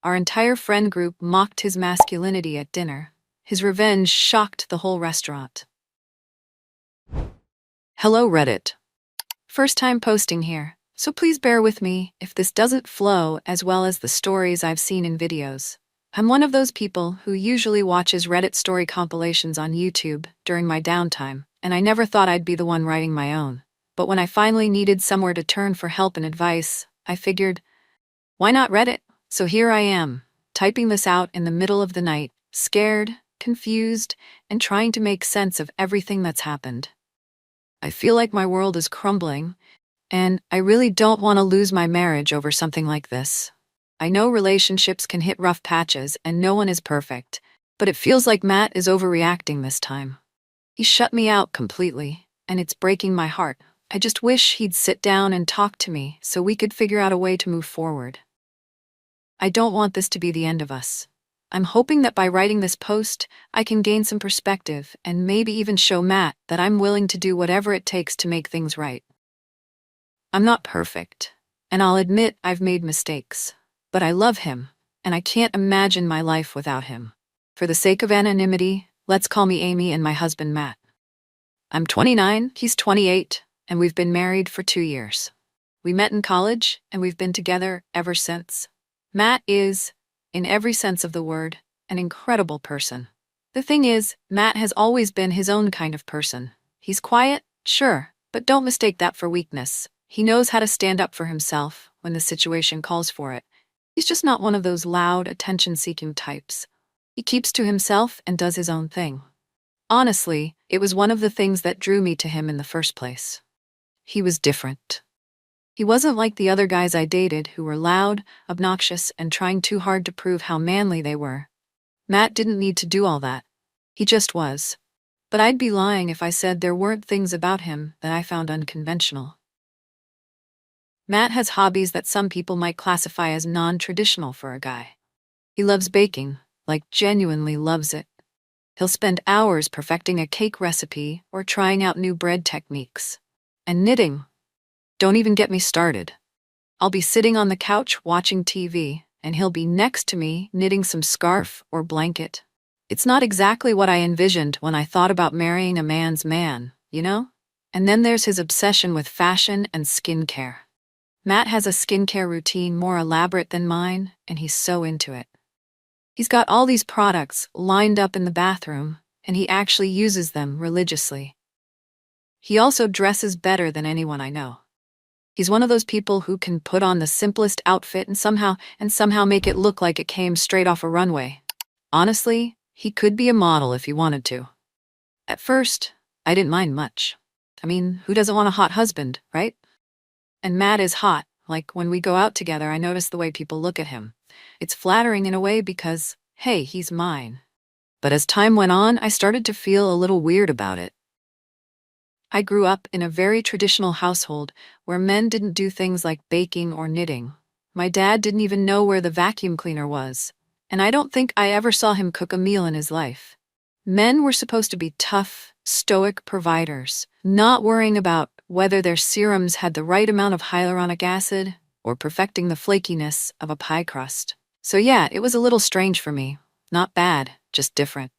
Our entire friend group mocked his masculinity at dinner. His revenge shocked the whole restaurant. Hello, Reddit. First time posting here, so please bear with me if this doesn't flow as well as the stories I've seen in videos. I'm one of those people who usually watches Reddit story compilations on YouTube during my downtime, and I never thought I'd be the one writing my own. But when I finally needed somewhere to turn for help and advice, I figured, why not Reddit? So here I am, typing this out in the middle of the night, scared, confused, and trying to make sense of everything that's happened. I feel like my world is crumbling, and I really don't want to lose my marriage over something like this. I know relationships can hit rough patches and no one is perfect, but it feels like Matt is overreacting this time. He shut me out completely, and it's breaking my heart. I just wish he'd sit down and talk to me so we could figure out a way to move forward. I don't want this to be the end of us. I'm hoping that by writing this post, I can gain some perspective and maybe even show Matt that I'm willing to do whatever it takes to make things right. I'm not perfect, and I'll admit I've made mistakes, but I love him, and I can't imagine my life without him. For the sake of anonymity, let's call me Amy and my husband Matt. I'm 29, he's 28, and we've been married for 2 years. We met in college, and we've been together ever since. Matt is, in every sense of the word, an incredible person. The thing is, Matt has always been his own kind of person. He's quiet, sure, but don't mistake that for weakness. He knows how to stand up for himself when the situation calls for it. He's just not one of those loud, attention-seeking types. He keeps to himself and does his own thing. Honestly, it was one of the things that drew me to him in the first place. He was different. He wasn't like the other guys I dated who were loud, obnoxious, and trying too hard to prove how manly they were. Matt didn't need to do all that. He just was. But I'd be lying if I said there weren't things about him that I found unconventional. Matt has hobbies that some people might classify as non-traditional for a guy. He loves baking, like genuinely loves it. He'll spend hours perfecting a cake recipe or trying out new bread techniques. And knitting. Don't even get me started. I'll be sitting on the couch watching TV, and he'll be next to me knitting some scarf or blanket. It's not exactly what I envisioned when I thought about marrying a man's man, you know? And then there's his obsession with fashion and skincare. Matt has a skincare routine more elaborate than mine, and he's so into it. He's got all these products lined up in the bathroom, and he actually uses them religiously. He also dresses better than anyone I know. He's one of those people who can put on the simplest outfit and somehow make it look like it came straight off a runway. Honestly, he could be a model if he wanted to. At first, I didn't mind much. I mean, who doesn't want a hot husband, right? And Matt is hot. Like, when we go out together, I notice the way people look at him. It's flattering in a way because, hey, he's mine. But as time went on, I started to feel a little weird about it. I grew up in a very traditional household where men didn't do things like baking or knitting. My dad didn't even know where the vacuum cleaner was, and I don't think I ever saw him cook a meal in his life. Men were supposed to be tough, stoic providers, not worrying about whether their serums had the right amount of hyaluronic acid or perfecting the flakiness of a pie crust. So yeah, it was a little strange for me. Not bad, just different.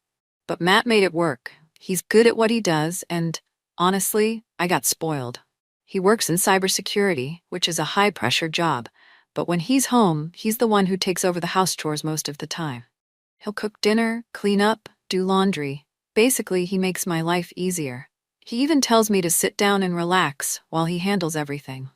But Matt made it work. He's good at what he does, and honestly, I got spoiled. He works in cybersecurity, which is a high-pressure job, but when he's home, he's the one who takes over the house chores most of the time. He'll cook dinner, clean up, do laundry. Basically, he makes my life easier. He even tells me to sit down and relax while he handles everything.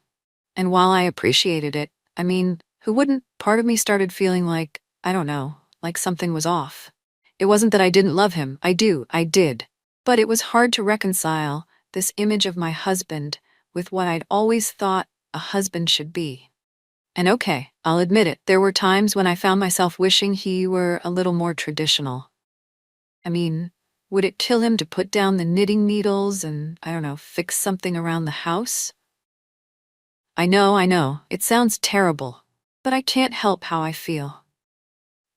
And while I appreciated it, I mean, who wouldn't? Part of me started feeling like, I don't know, like something was off. It wasn't that I didn't love him. I did. But it was hard to reconcile this image of my husband with what I'd always thought a husband should be. And okay, I'll admit it, there were times when I found myself wishing he were a little more traditional. I mean, would it kill him to put down the knitting needles and, I don't know, fix something around the house? I know, it sounds terrible, but I can't help how I feel.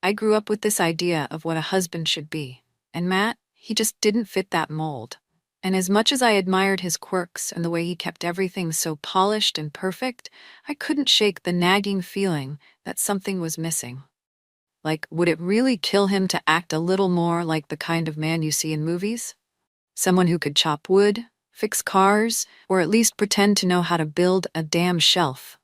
I grew up with this idea of what a husband should be, and Matt, he just didn't fit that mold. And as much as I admired his quirks and the way he kept everything so polished and perfect, I couldn't shake the nagging feeling that something was missing. Like, would it really kill him to act a little more like the kind of man you see in movies? Someone who could chop wood, fix cars, or at least pretend to know how to build a damn shelf.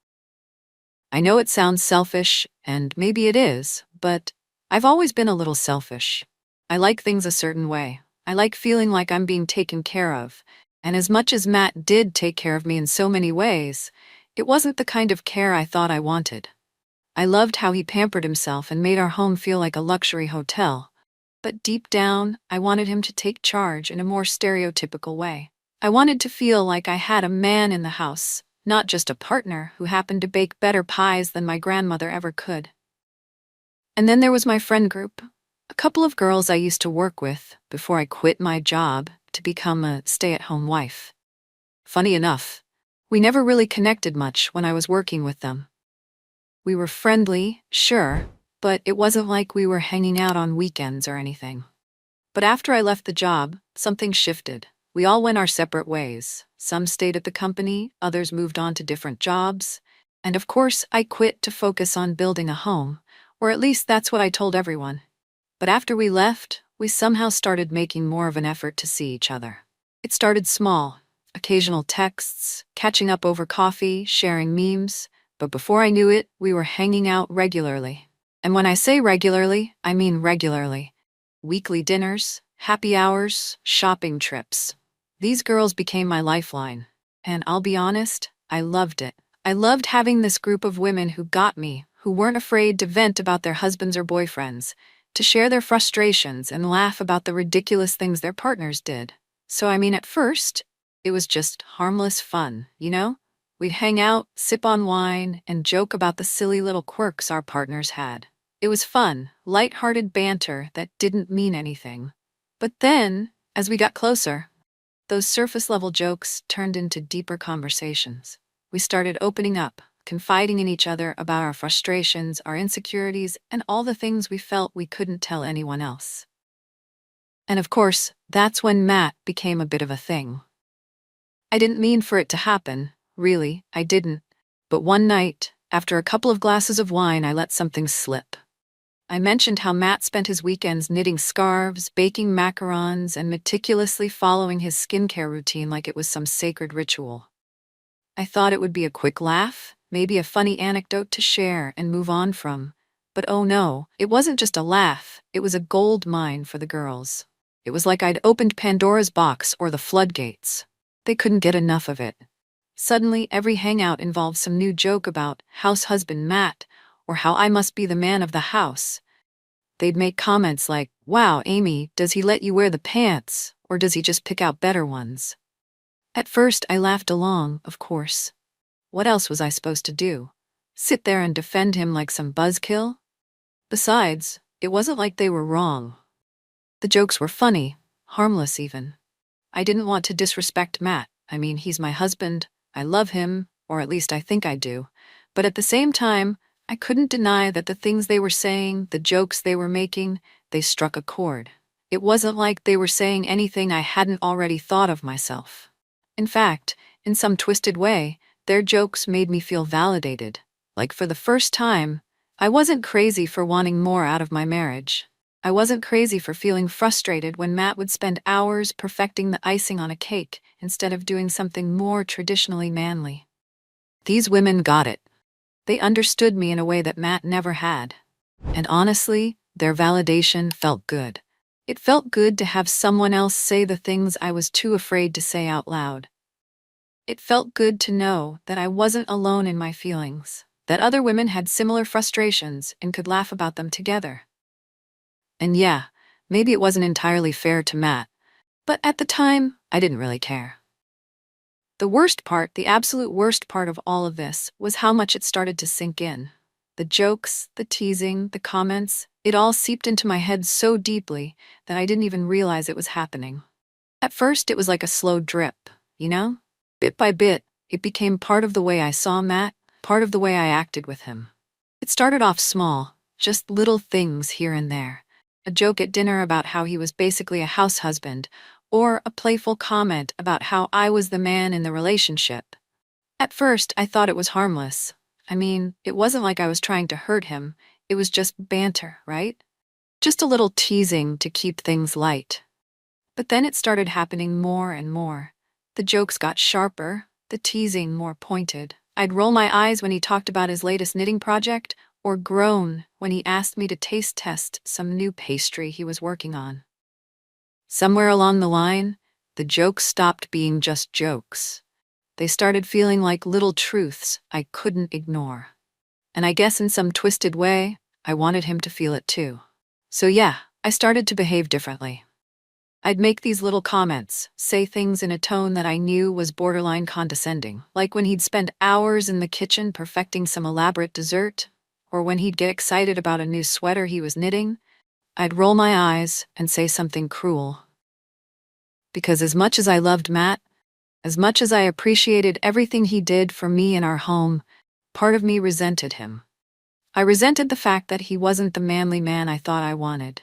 I know it sounds selfish, and maybe it is, but I've always been a little selfish. I like things a certain way. I like feeling like I'm being taken care of. And as much as Matt did take care of me in so many ways, it wasn't the kind of care I thought I wanted. I loved how he pampered himself and made our home feel like a luxury hotel. But deep down, I wanted him to take charge in a more stereotypical way. I wanted to feel like I had a man in the house, not just a partner who happened to bake better pies than my grandmother ever could. And then there was my friend group, a couple of girls I used to work with before I quit my job to become a stay-at-home wife. Funny enough, we never really connected much when I was working with them. We were friendly, sure, but it wasn't like we were hanging out on weekends or anything. But after I left the job, something shifted. We all went our separate ways. Some stayed at the company, others moved on to different jobs. And of course, I quit to focus on building a home, or at least that's what I told everyone. But after we left, we somehow started making more of an effort to see each other. It started small, occasional texts, catching up over coffee, sharing memes, but before I knew it, we were hanging out regularly. And when I say regularly, I mean regularly. Weekly dinners, happy hours, shopping trips. These girls became my lifeline. And I'll be honest, I loved it. I loved having this group of women who got me, who weren't afraid to vent about their husbands or boyfriends, to share their frustrations and laugh about the ridiculous things their partners did. So at first, it was just harmless fun, you know? We'd hang out, sip on wine, and joke about the silly little quirks our partners had. It was fun, light-hearted banter that didn't mean anything. But then, as we got closer, those surface-level jokes turned into deeper conversations. We started opening up, confiding in each other about our frustrations, our insecurities, and all the things we felt we couldn't tell anyone else. And of course, that's when Matt became a bit of a thing. I didn't mean for it to happen, really, I didn't. But one night, after a couple of glasses of wine, I let something slip. I mentioned how Matt spent his weekends knitting scarves, baking macarons, and meticulously following his skincare routine like it was some sacred ritual. I thought it would be a quick laugh, maybe a funny anecdote to share and move on from. But oh no, it wasn't just a laugh, it was a gold mine for the girls. It was like I'd opened Pandora's box or the floodgates. They couldn't get enough of it. Suddenly, every hangout involved some new joke about house husband Matt, or how I must be the man of the house. They'd make comments like, "Wow, Amy, does he let you wear the pants, or does he just pick out better ones?" At first, I laughed along, of course. What else was I supposed to do? Sit there and defend him like some buzzkill? Besides, it wasn't like they were wrong. The jokes were funny, harmless even. I didn't want to disrespect Matt. He's my husband, I love him, or at least I think I do. But at the same time, I couldn't deny that the things they were saying, the jokes they were making, they struck a chord. It wasn't like they were saying anything I hadn't already thought of myself. In fact, in some twisted way, their jokes made me feel validated. Like for the first time, I wasn't crazy for wanting more out of my marriage. I wasn't crazy for feeling frustrated when Matt would spend hours perfecting the icing on a cake instead of doing something more traditionally manly. These women got it. They understood me in a way that Matt never had. And honestly, their validation felt good. It felt good to have someone else say the things I was too afraid to say out loud. It felt good to know that I wasn't alone in my feelings, that other women had similar frustrations and could laugh about them together. And yeah, maybe it wasn't entirely fair to Matt, but at the time, I didn't really care. The worst part, the absolute worst part of all of this, was how much it started to sink in. The jokes, the teasing, the comments, it all seeped into my head so deeply that I didn't even realize it was happening. At first, it was like a slow drip, you know? Bit by bit, it became part of the way I saw Matt, part of the way I acted with him. It started off small, just little things here and there. A joke at dinner about how he was basically a house husband, or a playful comment about how I was the man in the relationship. At first, I thought it was harmless. It wasn't like I was trying to hurt him. It was just banter, right? Just a little teasing to keep things light. But then it started happening more and more. The jokes got sharper, the teasing more pointed. I'd roll my eyes when he talked about his latest knitting project, or groan when he asked me to taste test some new pastry he was working on. Somewhere along the line, the jokes stopped being just jokes. They started feeling like little truths I couldn't ignore. And I guess in some twisted way, I wanted him to feel it too. So yeah, I started to behave differently. I'd make these little comments, say things in a tone that I knew was borderline condescending, like when he'd spend hours in the kitchen perfecting some elaborate dessert, or when he'd get excited about a new sweater he was knitting. I'd roll my eyes and say something cruel. Because as much as I loved Matt, as much as I appreciated everything he did for me in our home, part of me resented him. I resented the fact that he wasn't the manly man I thought I wanted.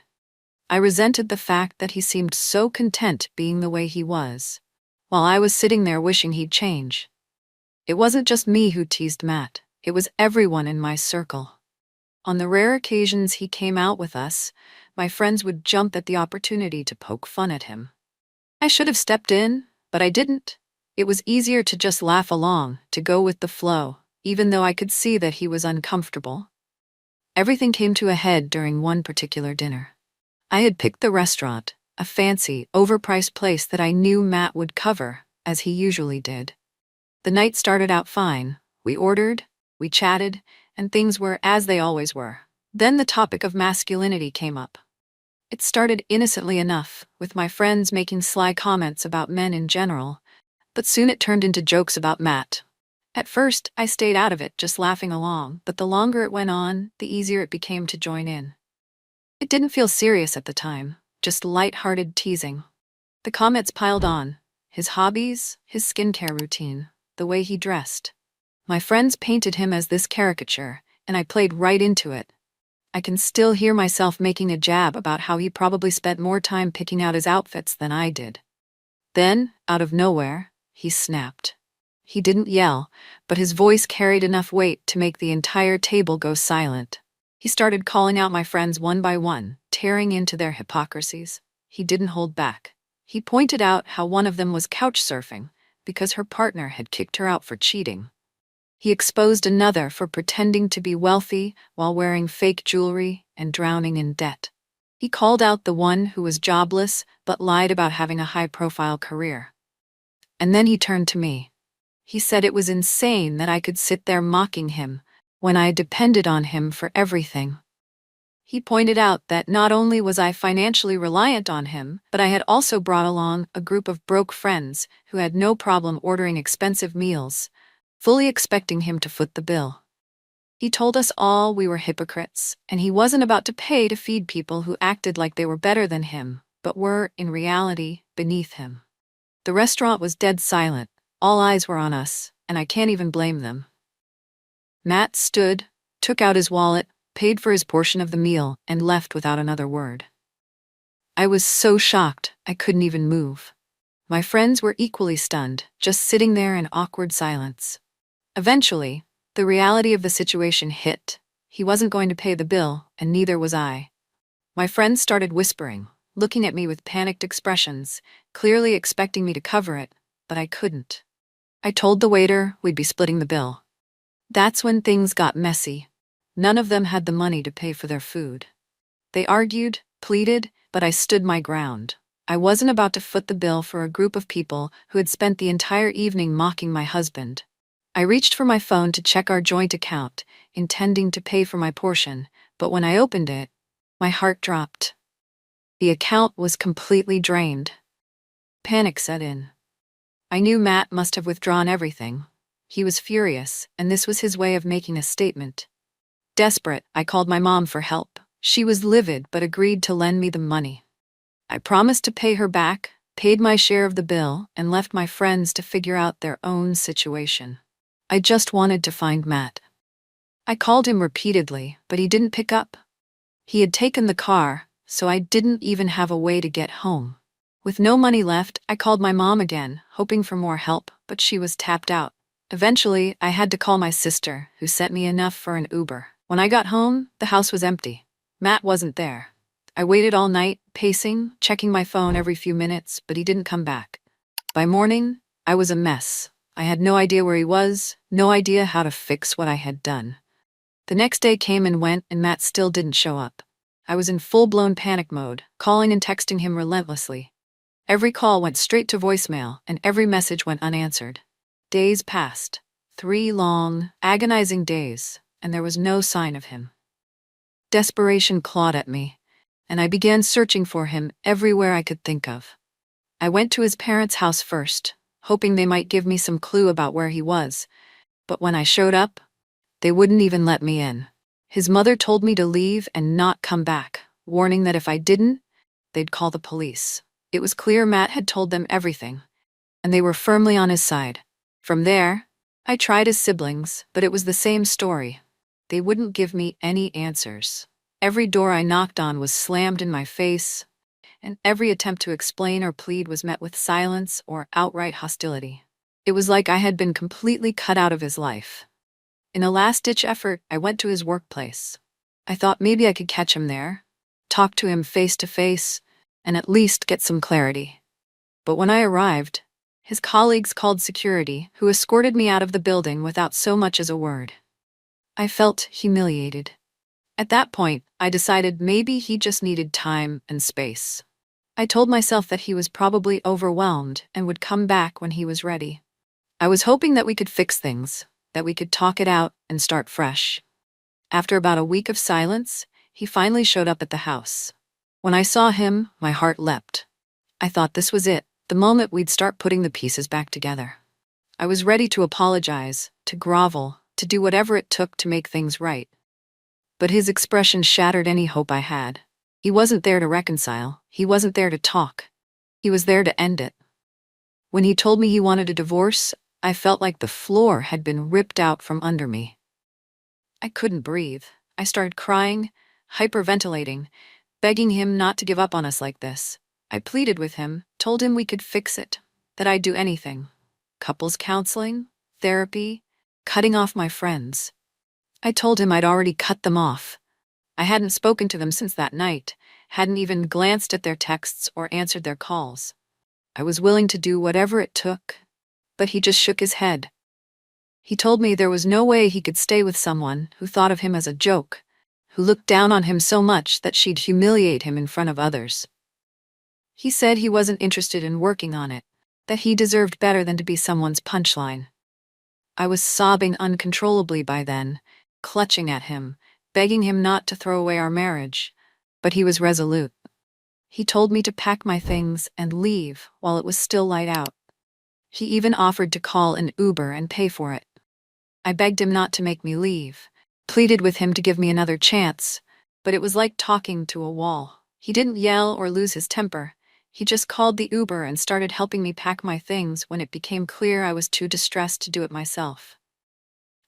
I resented the fact that he seemed so content being the way he was, while I was sitting there wishing he'd change. It wasn't just me who teased Matt, it was everyone in my circle. On the rare occasions he came out with us, my friends would jump at the opportunity to poke fun at him. I should have stepped in, but I didn't. It was easier to just laugh along, to go with the flow, even though I could see that he was uncomfortable. Everything came to a head during one particular dinner. I had picked the restaurant, a fancy, overpriced place that I knew Matt would cover, as he usually did. The night started out fine. We ordered, we chatted, and things were as they always were. Then the topic of masculinity came up. It started innocently enough, with my friends making sly comments about men in general, but soon it turned into jokes about Matt. At first, I stayed out of it, just laughing along, but the longer it went on, the easier it became to join in. It didn't feel serious at the time, just light-hearted teasing. The comments piled on. His hobbies, his skincare routine, the way he dressed. My friends painted him as this caricature, and I played right into it. I can still hear myself making a jab about how he probably spent more time picking out his outfits than I did. Then, out of nowhere, he snapped. He didn't yell, but his voice carried enough weight to make the entire table go silent. He started calling out my friends one by one, tearing into their hypocrisies. He didn't hold back. He pointed out how one of them was couch surfing because her partner had kicked her out for cheating. He exposed another for pretending to be wealthy while wearing fake jewelry and drowning in debt. He called out the one who was jobless but lied about having a high-profile career. And then he turned to me. He said it was insane that I could sit there mocking him when I depended on him for everything. He pointed out that not only was I financially reliant on him, but I had also brought along a group of broke friends who had no problem ordering expensive meals, fully expecting him to foot the bill. He told us all we were hypocrites, and he wasn't about to pay to feed people who acted like they were better than him, but were, in reality, beneath him. The restaurant was dead silent. All eyes were on us, and I can't even blame them. Matt stood, took out his wallet, paid for his portion of the meal, and left without another word. I was so shocked, I couldn't even move. My friends were equally stunned, just sitting there in awkward silence. Eventually, the reality of the situation hit. He wasn't going to pay the bill, and neither was I. My friends started whispering, looking at me with panicked expressions, clearly expecting me to cover it, but I couldn't. I told the waiter we'd be splitting the bill. That's when things got messy. None of them had the money to pay for their food. They argued, pleaded, but I stood my ground. I wasn't about to foot the bill for a group of people who had spent the entire evening mocking my husband. I reached for my phone to check our joint account, intending to pay for my portion, but when I opened it, my heart dropped. The account was completely drained. Panic set in. I knew Matt must have withdrawn everything. He was furious, and this was his way of making a statement. Desperate, I called my mom for help. She was livid but agreed to lend me the money. I promised to pay her back, paid my share of the bill, and left my friends to figure out their own situation. I just wanted to find Matt. I called him repeatedly, but he didn't pick up. He had taken the car, so I didn't even have a way to get home. With no money left, I called my mom again, hoping for more help, but she was tapped out. Eventually, I had to call my sister, who sent me enough for an Uber. When I got home, the house was empty. Matt wasn't there. I waited all night, pacing, checking my phone every few minutes, but he didn't come back. By morning, I was a mess. I had no idea where he was, no idea how to fix what I had done. The next day came and went, and Matt still didn't show up. I was in full-blown panic mode, calling and texting him relentlessly. Every call went straight to voicemail, and every message went unanswered. Days passed. 3 long, agonizing days, and there was no sign of him. Desperation clawed at me, and I began searching for him everywhere I could think of. I went to his parents' house first, hoping they might give me some clue about where he was, but when I showed up, they wouldn't even let me in. His mother told me to leave and not come back, warning that if I didn't, they'd call the police. It was clear Matt had told them everything, and they were firmly on his side. From there, I tried his siblings, but it was the same story. They wouldn't give me any answers. Every door I knocked on was slammed in my face, and every attempt to explain or plead was met with silence or outright hostility. It was like I had been completely cut out of his life. In a last-ditch effort, I went to his workplace. I thought maybe I could catch him there, talk to him face to face, and at least get some clarity. But when I arrived, his colleagues called security, who escorted me out of the building without so much as a word. I felt humiliated. At that point, I decided maybe he just needed time and space. I told myself that he was probably overwhelmed and would come back when he was ready. I was hoping that we could fix things, that we could talk it out and start fresh. After about a week of silence, he finally showed up at the house. When I saw him, my heart leapt. I thought this was it, the moment we'd start putting the pieces back together. I was ready to apologize, to grovel, to do whatever it took to make things right. But his expression shattered any hope I had. He wasn't there to reconcile. He wasn't there to talk. He was there to end it. When he told me he wanted a divorce, I felt like the floor had been ripped out from under me. I couldn't breathe. I started crying, hyperventilating, begging him not to give up on us like this. I pleaded with him, told him we could fix it, that I'd do anything. Couples counseling, therapy, cutting off my friends. I told him I'd already cut them off. I hadn't spoken to them since that night, hadn't even glanced at their texts or answered their calls. I was willing to do whatever it took, but he just shook his head. He told me there was no way he could stay with someone who thought of him as a joke, who looked down on him so much that she'd humiliate him in front of others. He said he wasn't interested in working on it, that he deserved better than to be someone's punchline. I was sobbing uncontrollably by then, clutching at him, begging him not to throw away our marriage, but he was resolute. He told me to pack my things and leave while it was still light out. He even offered to call an Uber and pay for it. I begged him not to make me leave, pleaded with him to give me another chance, but it was like talking to a wall. He didn't yell or lose his temper. He just called the Uber and started helping me pack my things when it became clear I was too distressed to do it myself.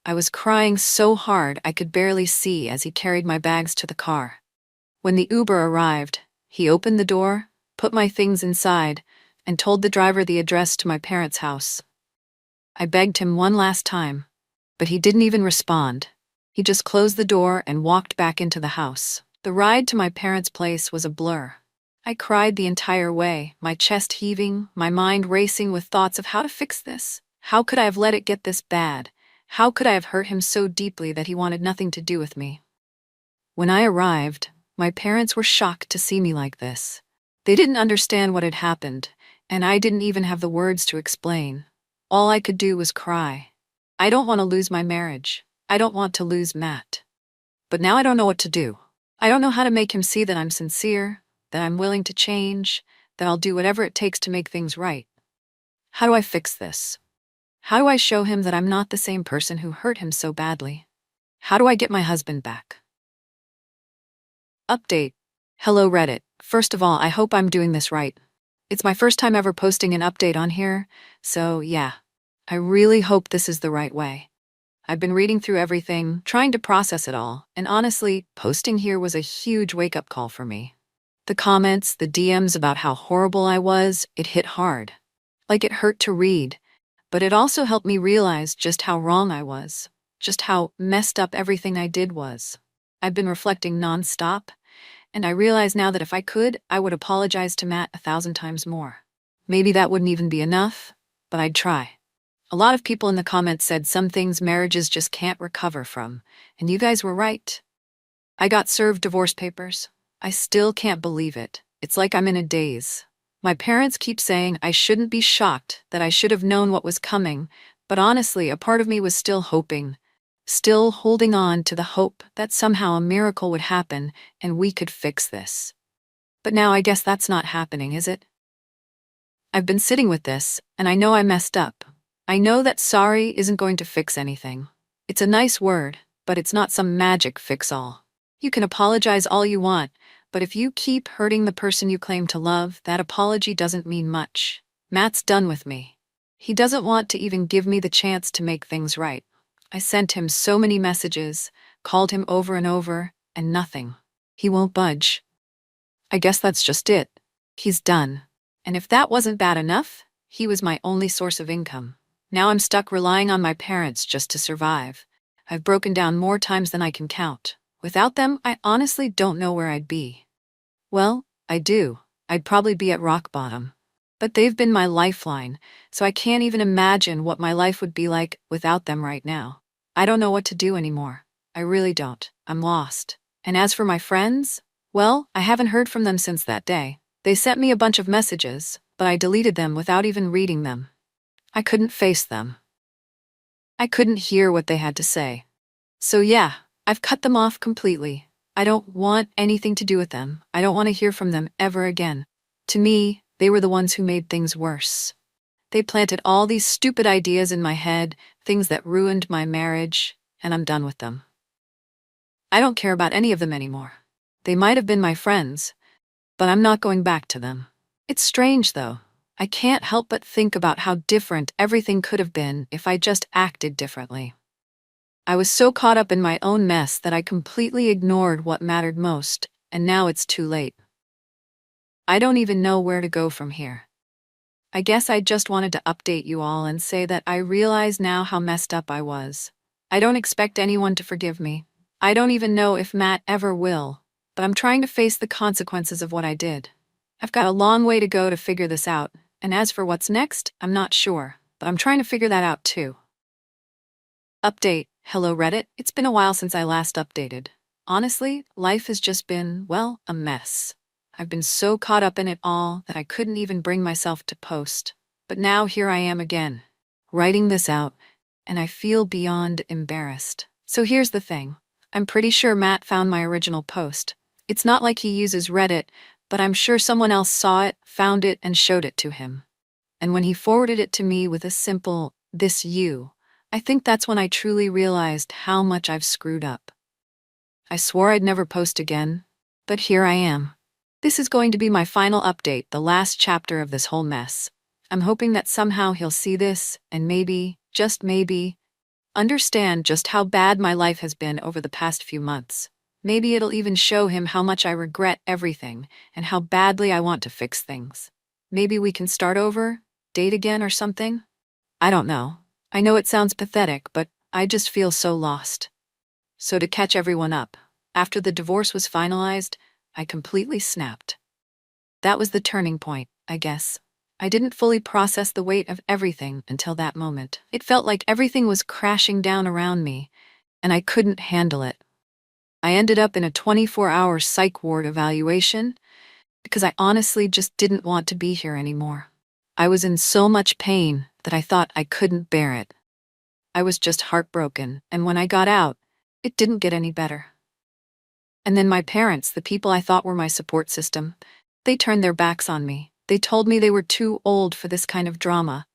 I was crying so hard I could barely see as he carried my bags to the car. When the Uber arrived, he opened the door, put my things inside, and told the driver the address to my parents' house. I begged him one last time, but he didn't even respond. He just closed the door and walked back into the house. The ride to my parents' place was a blur. I cried the entire way, my chest heaving, my mind racing with thoughts of how to fix this. How could I have let it get this bad? How could I have hurt him so deeply that he wanted nothing to do with me? When I arrived, my parents were shocked to see me like this. They didn't understand what had happened, and I didn't even have the words to explain. All I could do was cry. I don't want to lose my marriage. I don't want to lose Matt. But now I don't know what to do. I don't know how to make him see that I'm sincere, that I'm willing to change, that I'll do whatever it takes to make things right. How do I fix this? How do I show him that I'm not the same person who hurt him so badly? How do I get my husband back? Update. Hello Reddit. First of all, I hope I'm doing this right. It's my first time ever posting an update on here, so yeah, I really hope this is the right way. I've been reading through everything, trying to process it all, and honestly, posting here was a huge wake-up call for me. The comments, the DMs about how horrible I was, it hit hard. Like it hurt to read, but it also helped me realize just how wrong I was. just how messed up everything I did was. I've been reflecting nonstop, and I realize now that if I could, I would apologize to Matt 1,000 times more. Maybe that wouldn't even be enough, but I'd try. A lot of people in the comments said some things marriages just can't recover from, and you guys were right. I got served divorce papers. I still can't believe it. It's like I'm in a daze. My parents keep saying I shouldn't be shocked, that I should have known what was coming, but honestly, a part of me was still hoping, still holding on to the hope that somehow a miracle would happen and we could fix this. But now I guess that's not happening, is it? I've been sitting with this, and I know I messed up. I know that sorry isn't going to fix anything. It's a nice word, but it's not some magic fix-all. You can apologize all you want, but if you keep hurting the person you claim to love, that apology doesn't mean much. Matt's done with me. He doesn't want to even give me the chance to make things right. I sent him so many messages, called him over and over, and nothing. He won't budge. I guess that's just it. He's done. And if that wasn't bad enough, he was my only source of income. Now I'm stuck relying on my parents just to survive. I've broken down more times than I can count. Without them, I honestly don't know where I'd be. Well, I do. I'd probably be at rock bottom. But they've been my lifeline, so I can't even imagine what my life would be like without them right now. I don't know what to do anymore. I really don't. I'm lost. And as for my friends, well, I haven't heard from them since that day. They sent me a bunch of messages, but I deleted them without even reading them. I couldn't face them. I couldn't hear what they had to say. So yeah, I've cut them off completely. I don't want anything to do with them. I don't want to hear from them ever again. To me, they were the ones who made things worse. They planted all these stupid ideas in my head, things that ruined my marriage, and I'm done with them. I don't care about any of them anymore. They might have been my friends, but I'm not going back to them. It's strange, though. I can't help but think about how different everything could have been if I just acted differently. I was so caught up in my own mess that I completely ignored what mattered most, and now it's too late. I don't even know where to go from here. I guess I just wanted to update you all and say that I realize now how messed up I was. I don't expect anyone to forgive me. I don't even know if Matt ever will, but I'm trying to face the consequences of what I did. I've got a long way to go to figure this out, and as for what's next, I'm not sure, but I'm trying to figure that out too. Update. Hello Reddit. It's been a while since I last updated. Honestly, life has just been, well, a mess. I've been so caught up in it all that I couldn't even bring myself to post. But now here I am again, writing this out, and I feel beyond embarrassed. So here's the thing. I'm pretty sure Matt found my original post. It's not like he uses Reddit, but I'm sure someone else saw it, found it, and showed it to him. And when he forwarded it to me with a simple, "This you," I think that's when I truly realized how much I've screwed up. I swore I'd never post again, but here I am. This is going to be my final update, the last chapter of this whole mess. I'm hoping that somehow he'll see this and maybe, just maybe, understand just how bad my life has been over the past few months. Maybe it'll even show him how much I regret everything and how badly I want to fix things. Maybe we can start over, date again or something? I don't know. I know it sounds pathetic, but I just feel so lost. So to catch everyone up, after the divorce was finalized, I completely snapped. That was the turning point, I guess. I didn't fully process the weight of everything until that moment. It felt like everything was crashing down around me, and I couldn't handle it. I ended up in a 24-hour psych ward evaluation because I honestly just didn't want to be here anymore. I was in so much pain that I thought I couldn't bear it. I was just heartbroken, and when I got out, it didn't get any better. And then my parents, the people I thought were my support system, they turned their backs on me. They told me they were too old for this kind of drama,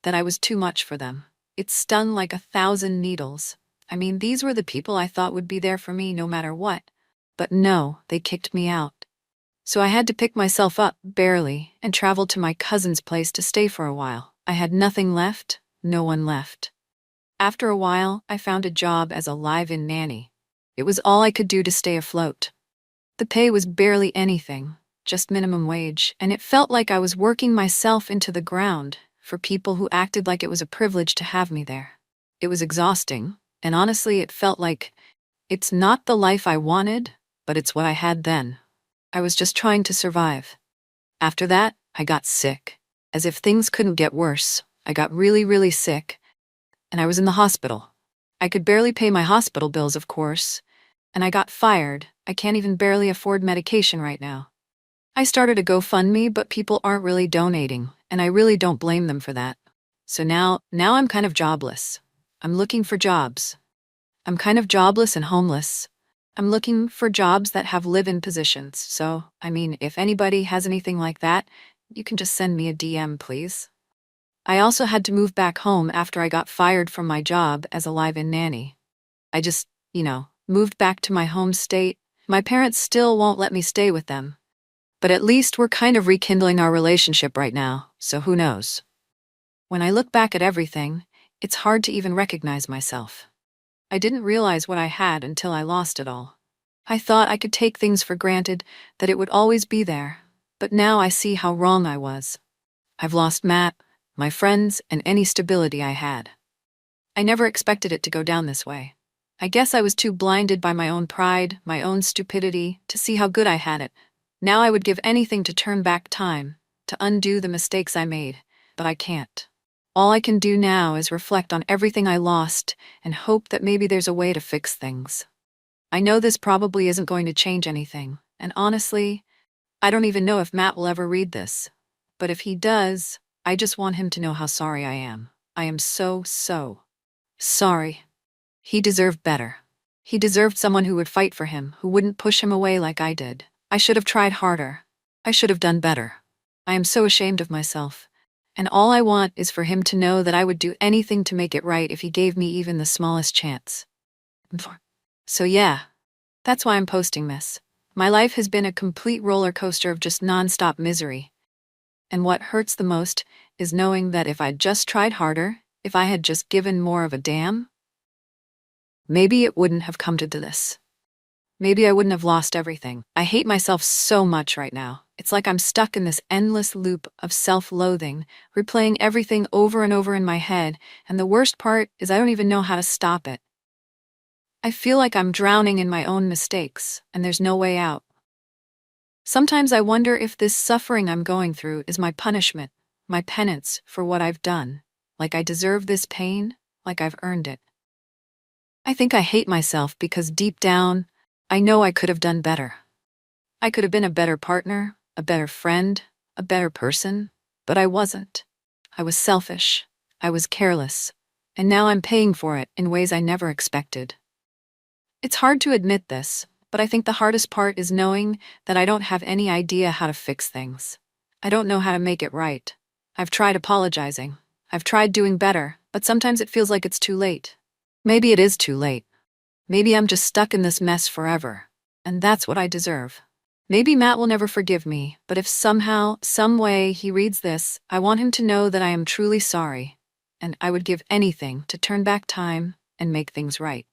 that I was too much for them. It stung like 1,000 needles. I mean, these were the people I thought would be there for me no matter what. But no, they kicked me out. So I had to pick myself up, barely, and travel to my cousin's place to stay for a while. I had nothing left, no one left. After a while, I found a job as a live-in nanny. It was all I could do to stay afloat. The pay was barely anything, just minimum wage, and it felt like I was working myself into the ground for people who acted like it was a privilege to have me there. It was exhausting, And honestly, it felt like it's not the life I wanted, but it's what I had then. I was just trying to survive. After that, I got sick. As if things couldn't get worse, I got really, really sick, and I was in the hospital. I could barely pay my hospital bills, of course, and I got fired. I can't even barely afford medication right now. I started a GoFundMe, but people aren't really donating, and I really don't blame them for that. So now I'm kind of jobless. I'm looking for jobs. I'm kind of jobless and homeless. I'm looking for jobs that have live-in positions. So, I mean, if anybody has anything like that, you can just send me a DM, please. I also had to move back home after I got fired from my job as a live-in nanny. I just, moved back to my home state. My parents still won't let me stay with them. But at least we're kind of rekindling our relationship right now, so who knows? When I look back at everything, it's hard to even recognize myself. I didn't realize what I had until I lost it all. I thought I could take things for granted, that it would always be there, but now I see how wrong I was. I've lost Matt, my friends, and any stability I had. I never expected it to go down this way. I guess I was too blinded by my own pride, my own stupidity, to see how good I had it. Now I would give anything to turn back time, to undo the mistakes I made, but I can't. All I can do now is reflect on everything I lost and hope that maybe there's a way to fix things. I know this probably isn't going to change anything, and honestly, I don't even know if Matt will ever read this. But if he does, I just want him to know how sorry I am. I am so sorry. He deserved better. He deserved someone who would fight for him, who wouldn't push him away like I did. I should have tried harder. I should have done better. I am so ashamed of myself. And all I want is for him to know that I would do anything to make it right if he gave me even the smallest chance. So yeah, that's why I'm posting this. My life has been a complete roller coaster of just nonstop misery. And what hurts the most is knowing that if I'd just tried harder, if I had just given more of a damn, maybe it wouldn't have come to this. Maybe I wouldn't have lost everything. I hate myself so much right now. It's like I'm stuck in this endless loop of self-loathing, replaying everything over and over in my head, and the worst part is I don't even know how to stop it. I feel like I'm drowning in my own mistakes, and there's no way out. Sometimes I wonder if this suffering I'm going through is my punishment, my penance for what I've done. Like I deserve this pain, like I've earned it. I think I hate myself because deep down, I know I could have done better. I could have been a better partner, a better friend, a better person, but I wasn't. I was selfish. I was careless. And now I'm paying for it in ways I never expected. It's hard to admit this, but I think the hardest part is knowing that I don't have any idea how to fix things. I don't know how to make it right. I've tried apologizing. I've tried doing better, but sometimes it feels like it's too late. Maybe it is too late. Maybe I'm just stuck in this mess forever, and that's what I deserve. Maybe Matt will never forgive me, but if somehow, some way he reads this, I want him to know that I am truly sorry, and I would give anything to turn back time and make things right.